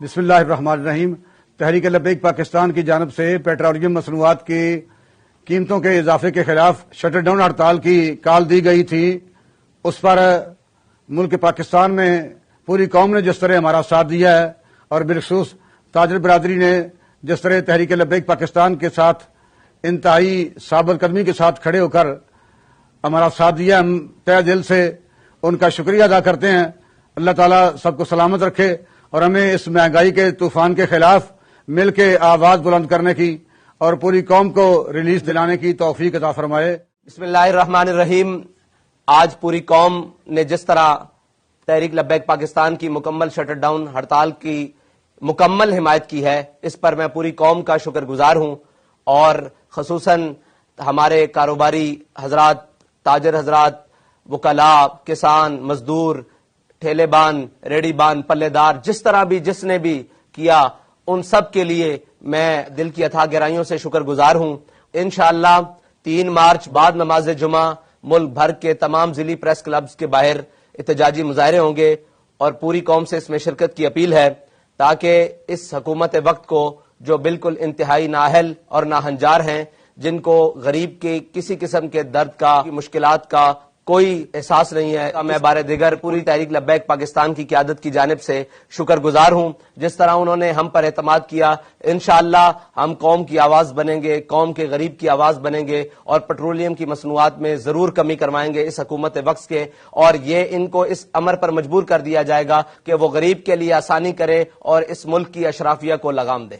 بسم اللہ الرحمن الرحیم۔ تحریک لبیک پاکستان کی جانب سے پیٹرولیم مصنوعات کی قیمتوں کے اضافے کے خلاف شٹر ڈاؤن ہڑتال کی کال دی گئی تھی۔ اس پر ملک پاکستان میں پوری قوم نے جس طرح ہمارا ساتھ دیا ہے اور بالخصوص تاجر برادری نے جس طرح تحریک لبیک پاکستان کے ساتھ انتہائی ثابت قدمی کے ساتھ کھڑے ہو کر ہمارا ساتھ دیا، ہم تہ دل سے ان کا شکریہ ادا کرتے ہیں۔ اللہ تعالیٰ سب کو سلامت رکھے اور ہمیں اس مہنگائی کے طوفان کے خلاف مل کے آواز بلند کرنے کی اور پوری قوم کو ریلیز دلانے کی توفیق عطا فرمائے۔ بسم اللہ الرحمن الرحیم۔ آج پوری قوم نے جس طرح تحریک لبیک پاکستان کی مکمل شٹر ڈاؤن ہڑتال کی مکمل حمایت کی ہے، اس پر میں پوری قوم کا شکر گزار ہوں، اور خصوصاً ہمارے کاروباری حضرات، تاجر حضرات، وکلاء، کسان، مزدور، ٹھیلے بان، ریڑی بان، پلے دار، جس طرح بھی جس نے بھی کیا، ان سب کے لیے میں دل کی اتھاہ گہرائیوں سے شکر گزار ہوں۔ انشاءاللہ 3 مارچ بعد نماز جمعہ ملک بھر کے تمام ضلعی پریس کلبز کے باہر احتجاجی مظاہرے ہوں گے، اور پوری قوم سے اس میں شرکت کی اپیل ہے تاکہ اس حکومت وقت کو، جو بالکل انتہائی نااہل اور ناہنجار ہیں، جن کو غریب کے کسی قسم کے درد کا، مشکلات کا کوئی احساس نہیں ہے، میں بار دیگر پوری تحریک لبیک پاکستان کی قیادت کی جانب سے شکر گزار ہوں۔ جس طرح انہوں نے ہم پر اعتماد کیا، انشاءاللہ ہم قوم کی آواز بنیں گے، قوم کے غریب کی آواز بنیں گے، اور پیٹرولیم کی مصنوعات میں ضرور کمی کروائیں گے اس حکومت وقت کے، اور یہ ان کو اس امر پر مجبور کر دیا جائے گا کہ وہ غریب کے لیے آسانی کرے اور اس ملک کی اشرافیہ کو لگام دے۔